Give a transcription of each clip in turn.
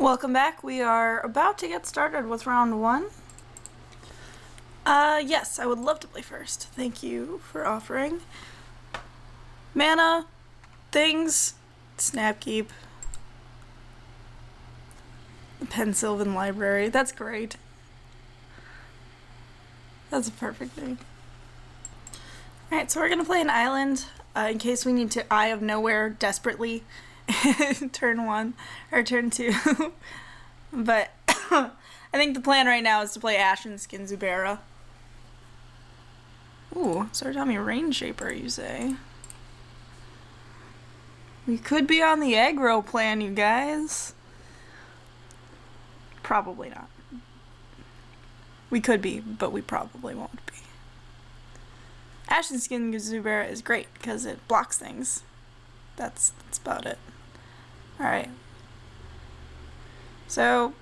Welcome back. We are about to get started with round one. Yes, I would love to play first. Thank you for offering. Mana, things, Snapkeep, the Pensylvan Library. That's great. That's a perfect name. Alright, so we're gonna play an island in case we need to Eye of Nowhere desperately. Turn one or turn two. But I think the plan right now is to play Ashen Skin Zubera. Ooh, Saratami Rain Shaper, you say? We could be on the aggro plan, you guys. Probably not. We could be, but we probably won't be. Ashen Skin Zubera is great because it blocks things. That's about it. Alright. So,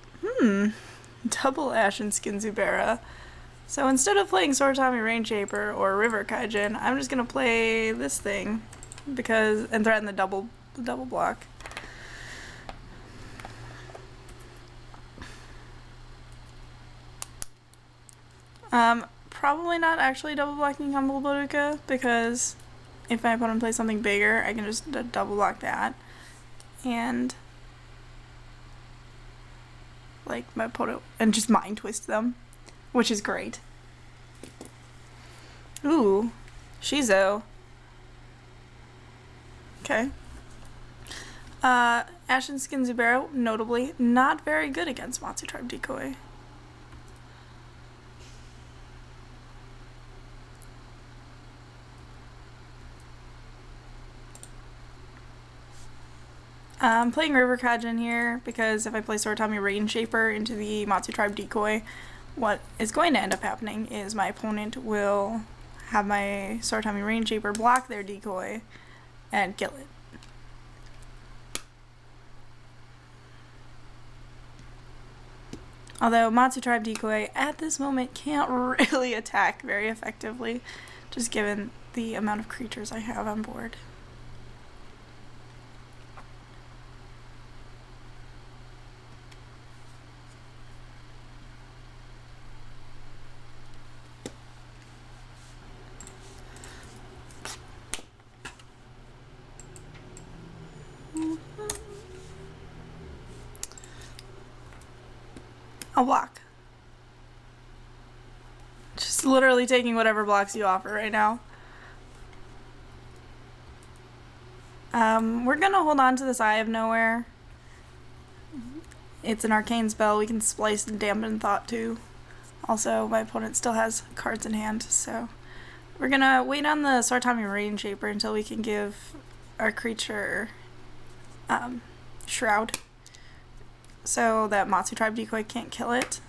double Ashen Skin Zubera. So instead of playing Saratami Rain Shaper or River Kaijin, I'm just gonna play this thing and threaten the double block. Probably not actually double blocking Humble Boruka, because if my opponent plays something bigger, I can just double block that. And like my opponent, and just mind twist them, which is great. Ooh, Shizo. Okay. Ashen Skin Zubera, notably, not very good against Matsu Tribe Decoy. I'm playing River Kaijin here because if I play Saratami Rain Shaper into the Matsu Tribe Decoy, what is going to end up happening is my opponent will have my Saratami Rain Shaper block their decoy and kill it. Although Matsu Tribe Decoy at this moment can't really attack very effectively, just given the amount of creatures I have on board. I'll block. Just literally taking whatever blocks you offer right now. We're gonna hold on to this Eye of Nowhere. It's an arcane spell. We can splice and dampen thought too. Also, my opponent still has cards in hand, so we're gonna wait on the Saratami Rain Shaper until we can give our creature Shroud, so that Matsu Tribe Decoy can't kill it.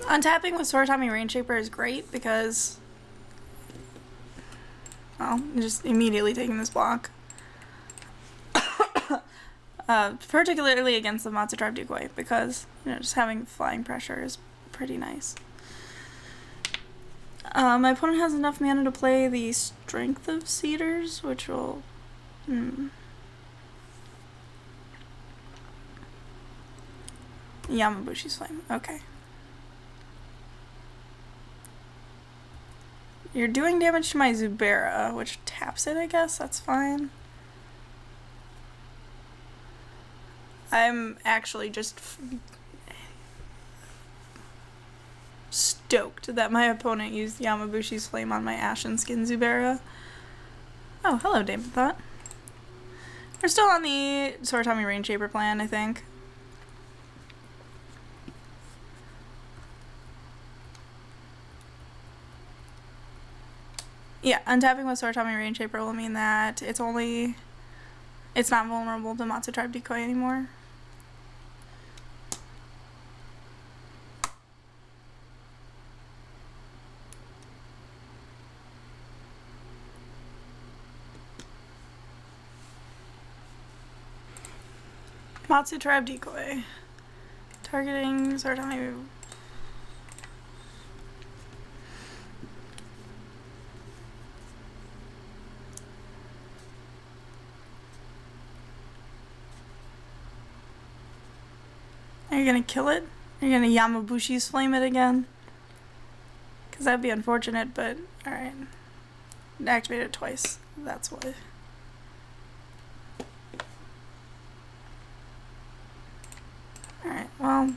Untapping with Saratami Rain Shaper is great because, well, just immediately taking this block. Particularly against the Matsu Tribe Decoy, because, you know, just having flying pressure is pretty nice. My opponent has enough mana to play the Strength of Cedars, which will... Yamabushi's Flame, okay. You're doing damage to my Zubera, which taps it, I guess. That's fine. I'm actually just stoked that my opponent used Yamabushi's Flame on my Ashen Skin Zubera. Oh, hello, Damon Thought. We're still on the Saratami Rain Shaper plan, I think. Yeah, untapping with Saratami Rain Shaper will mean that it's not vulnerable to Matsu Tribe Decoy anymore. Matsu Tribe Decoy. Targeting Sartani. Are you gonna kill it? Are you gonna Yamabushi's flame it again? Because that'd be unfortunate, but alright. Activate it twice. That's why. Alright, well,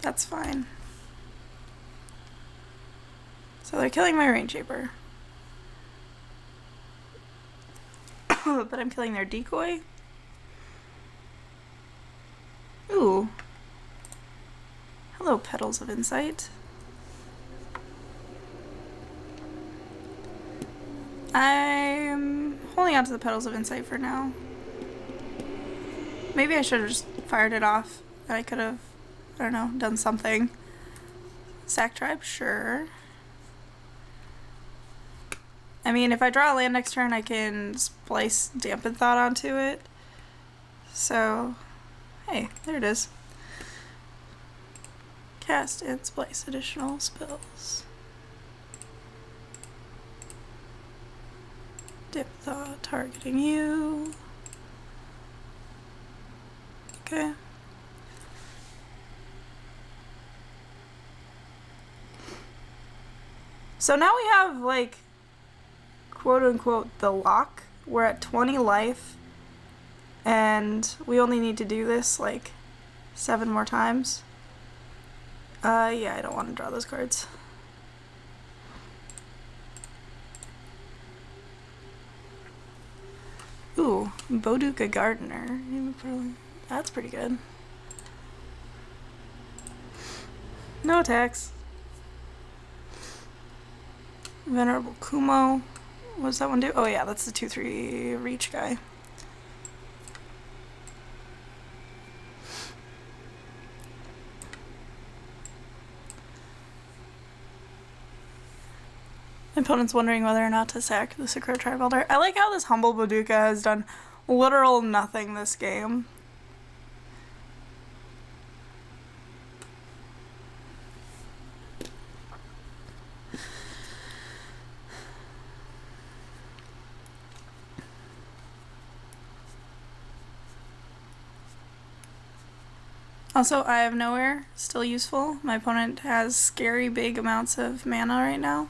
that's fine. So they're killing my Rain Shaper. But I'm killing their decoy? Ooh. Hello, Petals of Insight. I'm holding on to the Petals of Insight for now. Maybe I should have just fired it off. I could have, I don't know, done something. Sack Tribe, sure. I mean, if I draw a land next turn, I can splice Dampen Thought onto it. So, hey, there it is. Cast and splice additional spells. Dampen Thought targeting you. Okay. So now we have, like, quote unquote, the lock. We're at 20 life, and we only need to do this, like, 7 more times. Yeah, I don't want to draw those cards. Ooh, Boduca Gardener. That's pretty good. No attacks. Venerable Kumo. What does that one do? Oh yeah, that's the 2/3 reach guy. My opponent's wondering whether or not to sack the Sakura Tribe Elder. I like how this humble Boduca has done literal nothing this game. Also, Eye of Nowhere, still useful. My opponent has scary big amounts of mana right now.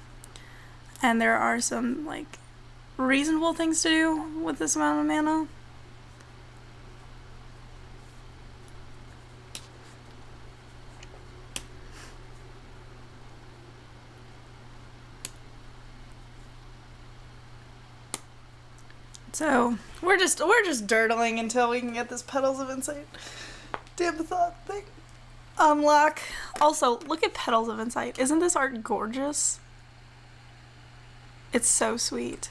And there are some, like, reasonable things to do with this amount of mana. So, we're just dirtling until we can get this Petals of Insight Dampen Thought thing unlock. Also, look at Petals of Insight. Isn't this art gorgeous? It's so sweet.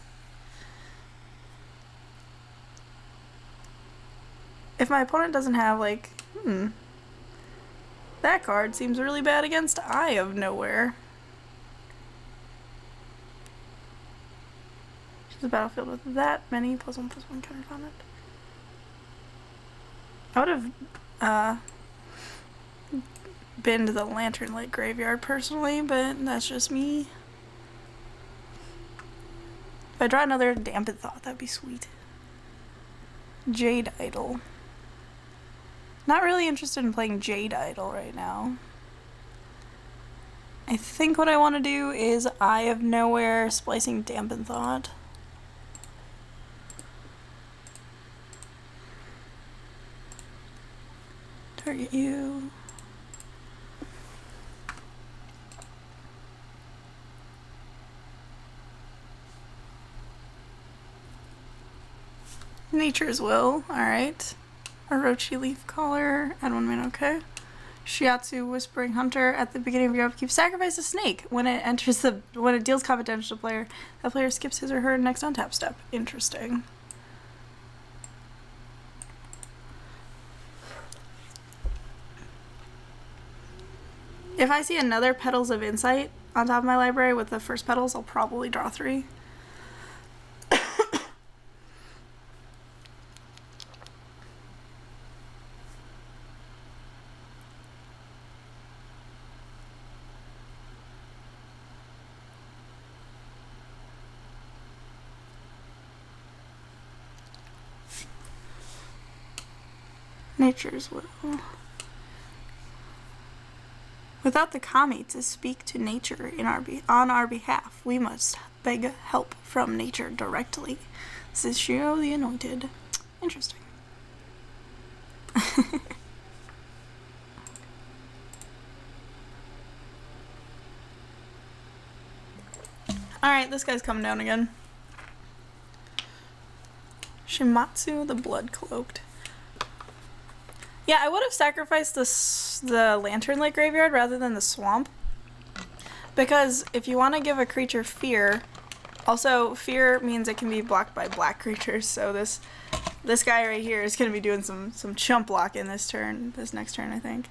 If my opponent doesn't have, like, that card seems really bad against Eye of Nowhere. She's a battlefield with that many +1/+1 counters on it. I would have been to the Lantern Light Graveyard personally, but that's just me. If I draw another Dampen Thought, that'd be sweet. Jade Idol. Not really interested in playing Jade Idol right now. I think what I want to do is Eye of Nowhere, splicing Dampen Thought. Target you. Nature's Will, alright. Orochi Leaf Caller, add 1 mana, okay. Shiatsu Whispering Hunter, at the beginning of your upkeep, sacrifice a snake. When it deals combat damage to the player, that player skips his or her next untap step. Interesting. If I see another Petals of Insight on top of my library with the first petals, I'll probably draw 3. Nature's will. Without the kami to speak to nature on our behalf, we must beg help from nature directly, says Shiro the Anointed. Interesting. Alright, this guy's coming down again. Shimatsu the Blood Cloaked. Yeah, I would have sacrificed the Lantern Lake Graveyard rather than the Swamp. Because if you want to give a creature fear, also fear means it can be blocked by black creatures, so this guy right here is going to be doing some chump block in this next turn, I think.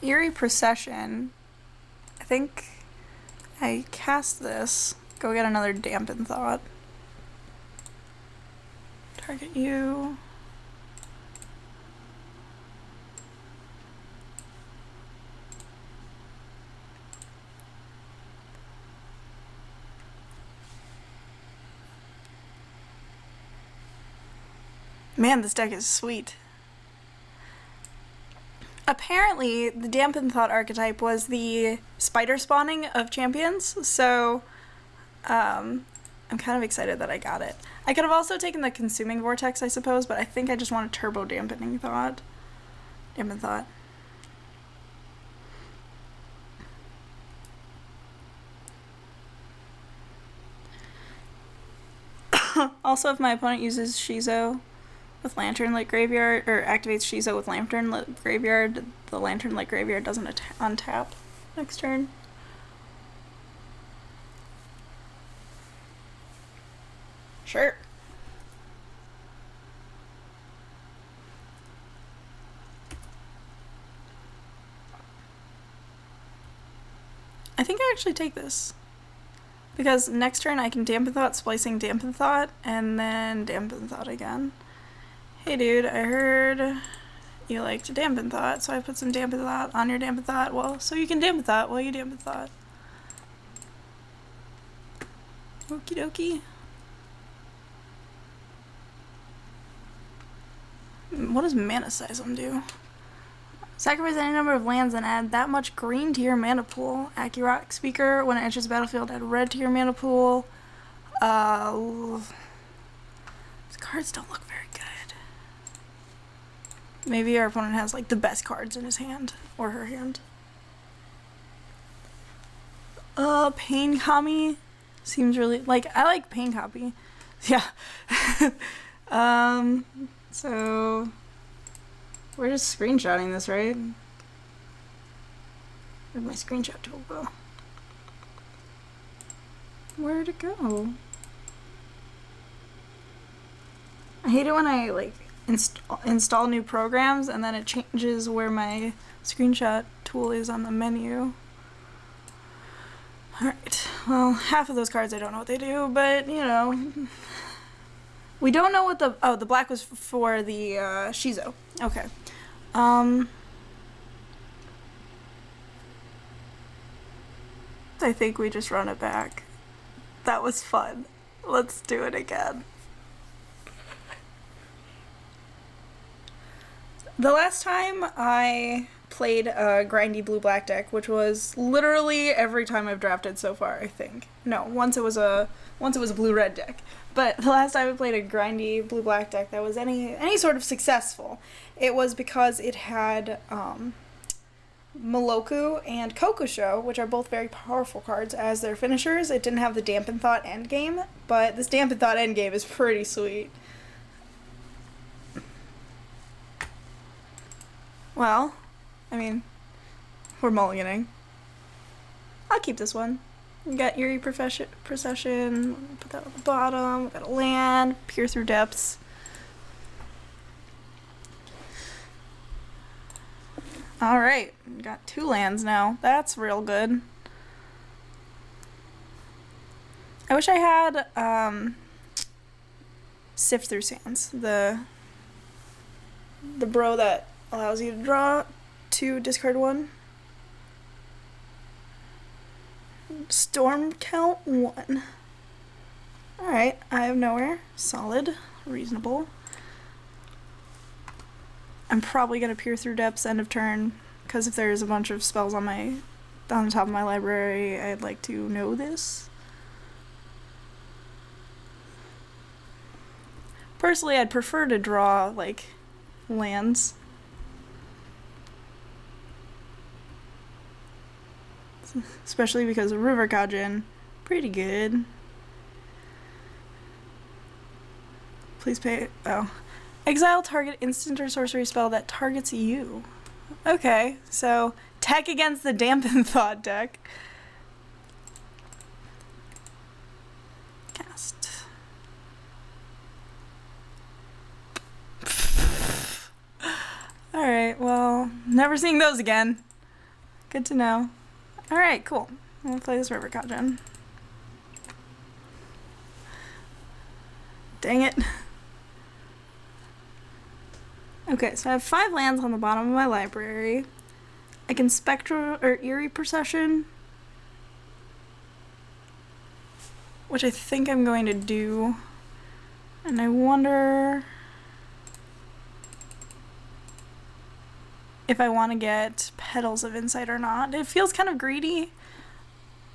Eerie Procession. I think I cast this. Go get another Dampen Thought. Target you. Man, this deck is sweet. Apparently, the Dampen Thought archetype was the spider spawning of champions, so I'm kind of excited that I got it. I could have also taken the Consuming Vortex, I suppose, but I think I just want a Turbo Dampen Thought. Also, if my opponent uses Shizo with Lantern Lake Graveyard, or activates Shizo with Lantern Lake Graveyard, the Lantern Lake Graveyard doesn't untap next turn. Sure. I think I actually take this. Because next turn I can Dampen Thought, Splicing Dampen Thought, and then Dampen Thought again. Hey dude, I heard you like to Dampen Thought, so I put some Dampen Thought on your Dampen Thought. Well, so you can Dampen Thought while you Dampen Thought. Okie dokie. What does Mana Seism do? Sacrifice any number of lands and add that much green to your mana pool. Accurate Speaker, when it enters the battlefield, add red to your mana pool. These cards don't look very good. Maybe our opponent has like the best cards in his hand, or her hand. Pain Kami seems really, like, I like Pain Copy. Yeah. So we're just screenshotting this, right? Where'd my screenshot tool go? Where'd it go? I hate it when I like install new programs and then it changes where my screenshot tool is on the menu. Alright, well, half of those cards I don't know what they do, but you know. We don't know what the black was for the Shizo. Okay. I think we just run it back. That was fun. Let's do it again. The last time I played a grindy blue-black deck, which was literally every time I've drafted so far, I think. No, once it was a blue-red deck. But the last time I played a grindy blue-black deck that was any sort of successful, it was because it had Moloku and Kokusho, which are both very powerful cards, as their finishers. It didn't have the Dampen Thought endgame, but this Dampen Thought endgame is pretty sweet. Well, I mean, we're mulliganing. I'll keep this one. We got Eerie Procession, put that on the bottom, we got a land, Peer Through Depths. Alright, we got 2 lands now. That's real good. I wish I had Sift Through Sands, the bro that allows you to draw 2, discard 1. Storm count 1. Alright, Eye of Nowhere. Solid. Reasonable. I'm probably going to Peer Through Depths end of turn, because if there's a bunch of spells on the top of my library, I'd like to know this. Personally, I'd prefer to draw, like, lands. Especially because of River Kajin. Pretty good. Please pay. Oh. Exile target instant or sorcery spell that targets you. Okay, so tech against the Dampen Thought deck. Cast. Alright, well, never seeing those again. Good to know. Alright, cool. I'm gonna play this River Kajin. Dang it. Okay, so I have 5 lands on the bottom of my library. I can Spectral or Eerie Procession, which I think I'm going to do. And I wonder if I want to get Petals of Insight or not. It feels kind of greedy,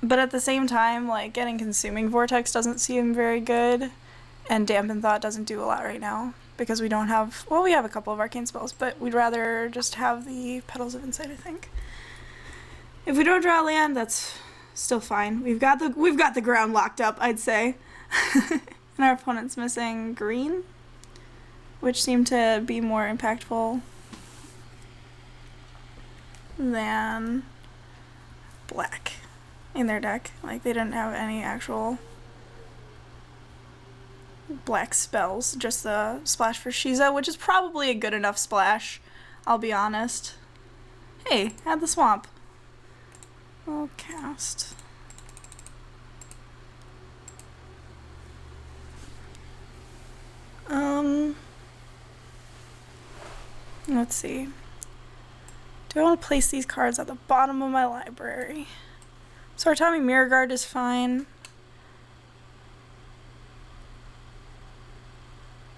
but at the same time, like, getting Consuming Vortex doesn't seem very good, and Dampen Thought doesn't do a lot right now. Because we don't have, well, we have a couple of arcane spells, but we'd rather just have the Petals of Insight, I think. If we don't draw a land, that's still fine. We've got the ground locked up, I'd say. And our opponent's missing green, which seemed to be more impactful than black in their deck. Like, they didn't have any actual black spells, just the splash for Shiza, which is probably a good enough splash, I'll be honest. Hey, add the swamp. I'll cast. Let's see. Do I want to place these cards at the bottom of my library? So Artami Mirror Guard is fine.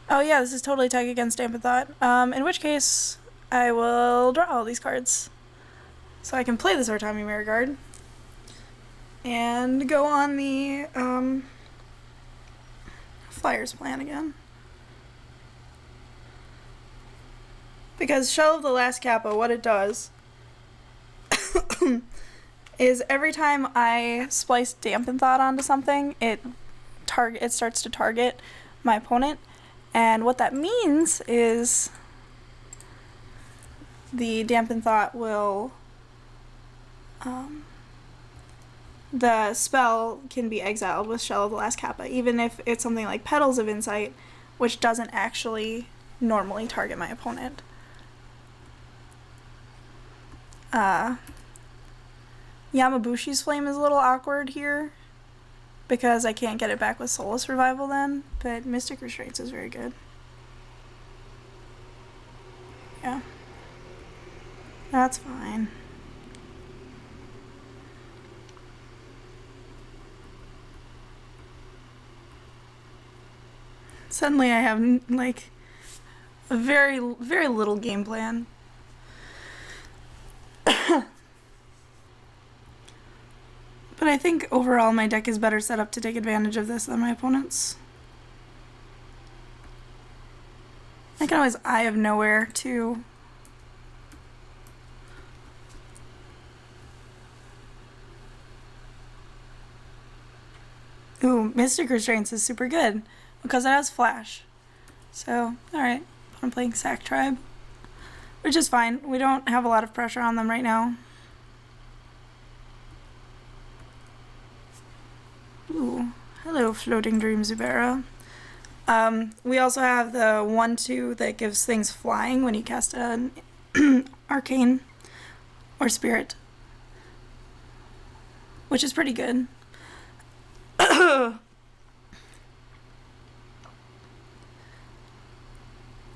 Oh yeah, this is totally tech against Dampen Thought. In which case, I will draw all these cards. So I can play this Artami Mirror Guard. And go on the, Flyers plan again. Because Shell of the Last Kappa, what it does is every time I splice Dampen Thought onto something, it starts to target my opponent. And what that means is the Dampen Thought will, the spell can be exiled with Shell of the Last Kappa, even if it's something like Petals of Insight, which doesn't actually normally target my opponent. Yamabushi's Flame is a little awkward here, because I can't get it back with Soulless Revival then, but Mystic Restraints is very good. Yeah. That's fine. Suddenly I have, like, a very, very little game plan. But I think overall my deck is better set up to take advantage of this than my opponent's. I can always Eye of Nowhere too. Ooh, Mystic Restraints is super good because it has Flash. So, alright, I'm playing Sack Tribe, which is fine. We don't have a lot of pressure on them right now. Ooh, hello, Floating Dream Zubera. We also have the 1/2 that gives things flying when you cast an Arcane or Spirit, which is pretty good.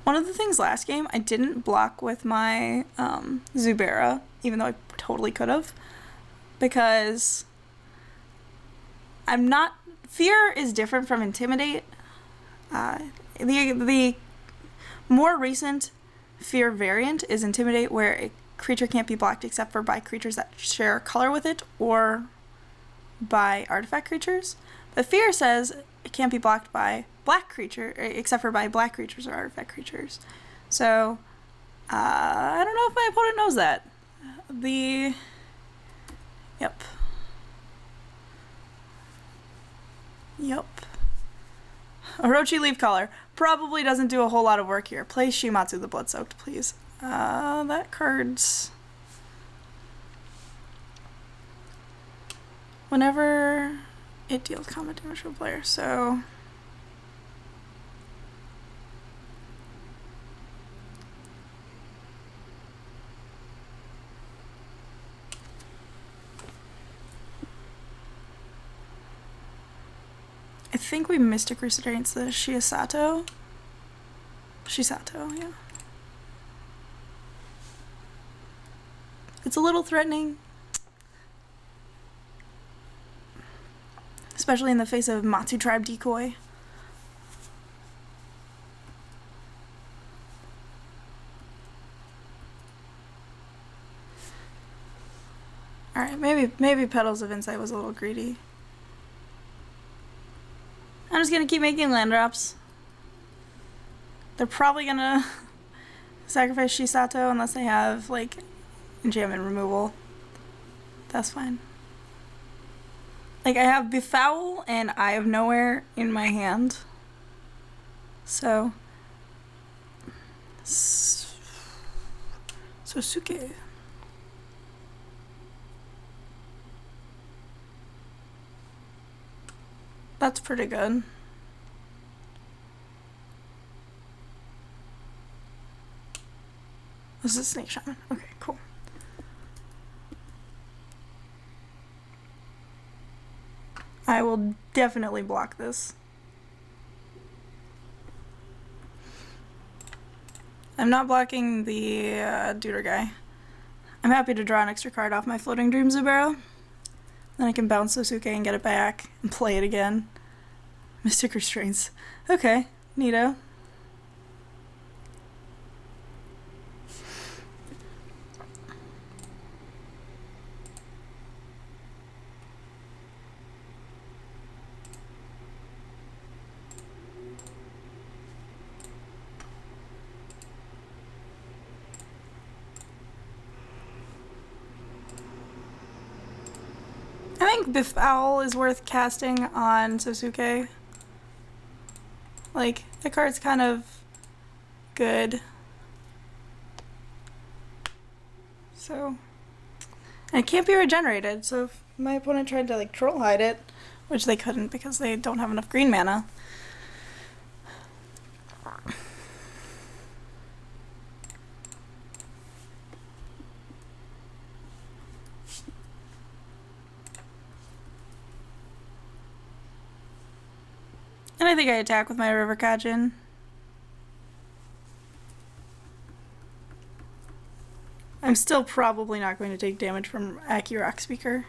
One of the things last game, I didn't block with my Zubera, even though I totally could have, because I'm not... Fear is different from Intimidate. The more recent Fear variant is Intimidate, where a creature can't be blocked except for by creatures that share color with it or by artifact creatures. But Fear says it can't be blocked by black creature, except for by black creatures or artifact creatures. So, I don't know if my opponent knows that. Yep. Orochi Leaf Color probably doesn't do a whole lot of work here. Play Shimatsu the Bloodsoaked, please. That card's... Whenever it deals combat damage to a player, so... I think we Mystic Roost against the Shisato. Shisato, yeah. It's a little threatening. Especially in the face of Matsu Tribe Decoy. Alright, maybe Petals of Insight was a little greedy. I'm just gonna keep making land drops. They're probably gonna sacrifice Shisato unless they have, like, enchantment removal. That's fine. Like, I have Befoul and Eye of Nowhere in my hand. So... Sosuke. That's pretty good. This is Snake Shaman. Okay, cool. I will definitely block this. I'm not blocking the Duder guy. I'm happy to draw an extra card off my Floating Dream Zubarrow. Then I can bounce Sosuke and get it back and play it again. Mystic Restraints. Okay, neato. I think Befoul is worth casting on Sosuke. Like, the card's kind of good. So, and it can't be regenerated, so if my opponent tried to, like, troll hide it, which they couldn't because they don't have enough green mana. And I think I attack with my River Kajin. I'm still probably not going to take damage from Aki Rock Speaker.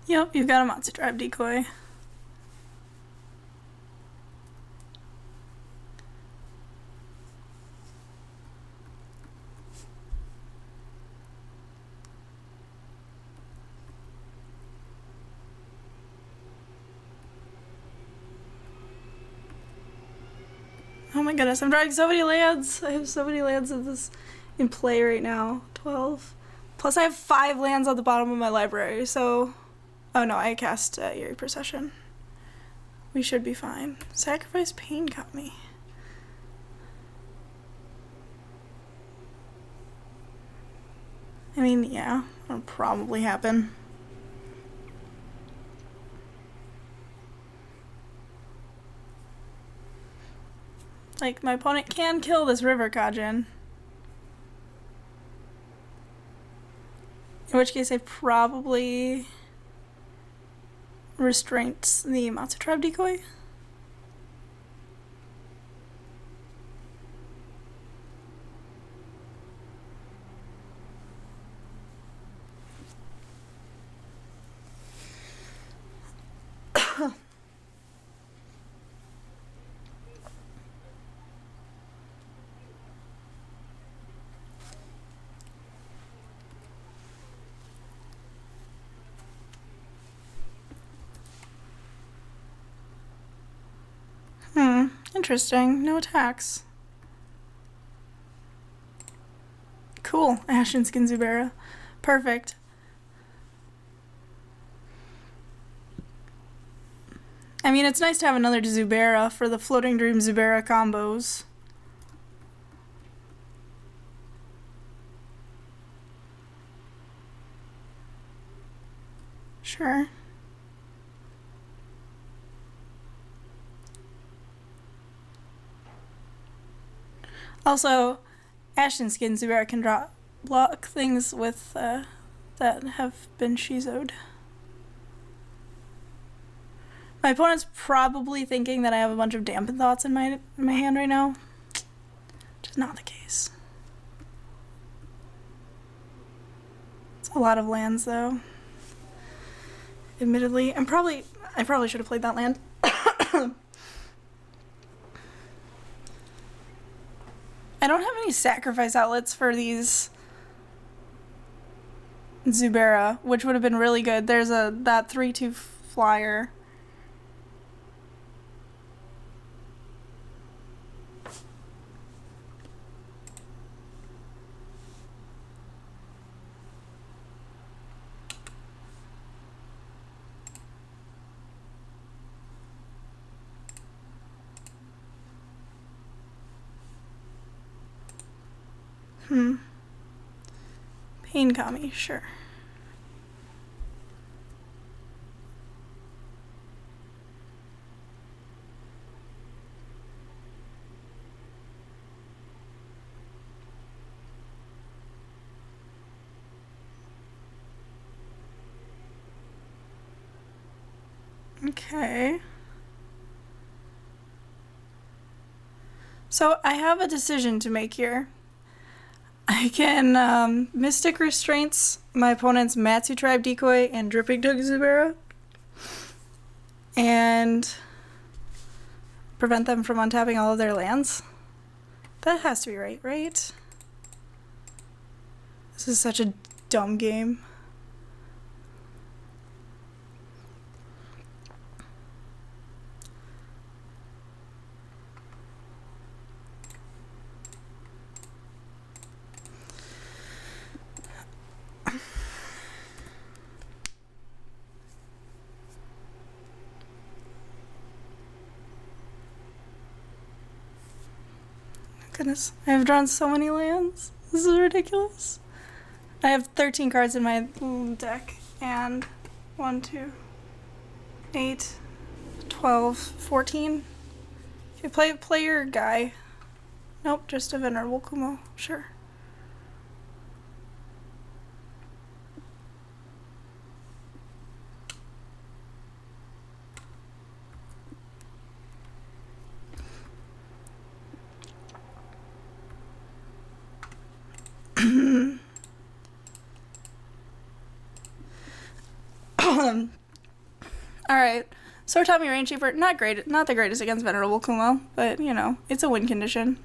Yep, you've got a Matsu Tribe Decoy. Oh my goodness, I'm drawing so many lands. I have so many lands of this in play right now. 12. Plus I have 5 lands on the bottom of my library, so... Oh no, I cast Eerie Procession. We should be fine. Sacrifice Pain got me. I mean, yeah, that'll probably happen. Like, my opponent can kill this River Kajin. In which case I probably restraints the Matsu Tribe Decoy. Interesting. No attacks. Cool. Ashen Skin Zubera. Perfect. I mean, it's nice to have another Zubera for the Floating Dream Zubera combos. Sure. Also, Ashen Skin Zubera can block things with that have been Shizoed. My opponent's probably thinking that I have a bunch of Dampen Thoughts in my hand right now, which is not the case. It's a lot of lands, though. Admittedly, I probably should have played that land. I don't have any sacrifice outlets for these Zubera, which would have been really good. There's that 3/2 flyer. Pain Kami, sure. Okay. So I have a decision to make here. I can Mystic Restraints my opponent's Matsu Tribe Decoy and Dripping Tug Zubera and prevent them from untapping all of their lands. That has to be right, right? This is such a dumb game. Goodness, I have drawn so many lands. This is ridiculous. I have 13 cards in my deck, and 1, 2, 8, 12, 14. Okay, play your guy. Nope, just a Venerable Kumo, sure. Alright, Sortami Rainkeeper, not the greatest against Venerable Kumo, but, you know, it's a win condition.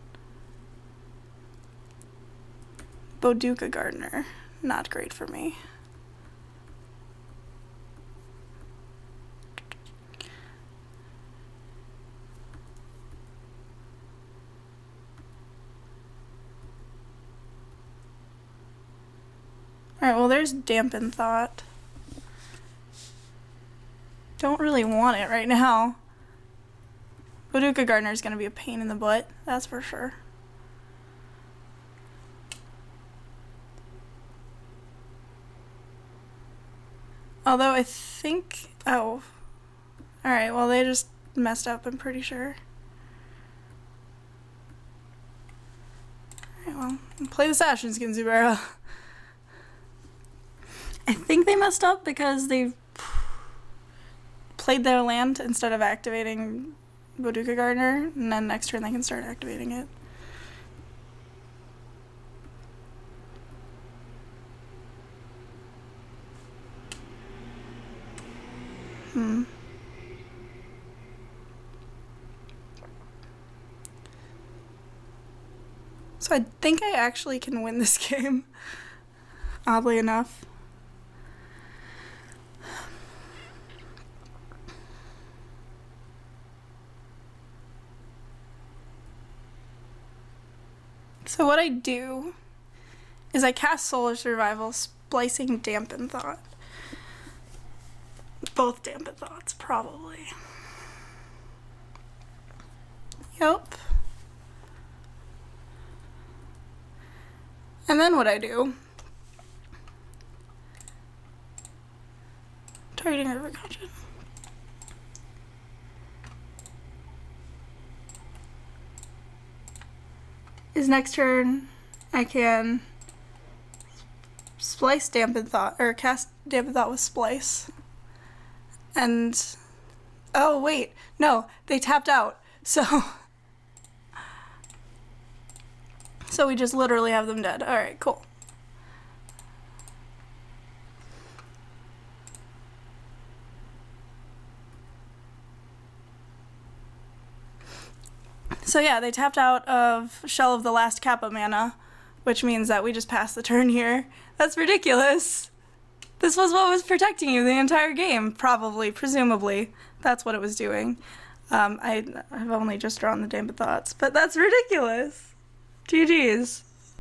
Boduca Gardener, not great for me. Alright, well there's Dampen Thought. Don't really want it right now. Boduca Gardener is going to be a pain in the butt, that's for sure. Although I think... oh. Alright, well they just messed up, I'm pretty sure. Alright, well, play the Ashen Skin Zubera. I think they messed up because they played their land instead of activating Boduca Gardener, and then next turn they can start activating it. So I think I actually can win this game, oddly enough. So what I do is I cast Solar Survival, splicing Dampen Thought. Both Dampen Thoughts, probably. Yep. And then what I do, targeting River Gotcha. Is next turn I can splice Dampen Thought, or cast Dampen Thought with Splice. And, oh wait, no, they tapped out, so we just literally have them dead. Alright, cool. So yeah, they tapped out of Shell of the Last Kappa mana, which means that we just passed the turn here. That's ridiculous. This was what was protecting you the entire game, probably, presumably. That's what it was doing. I've only just drawn the Dampen Thoughts, but that's ridiculous. GG's.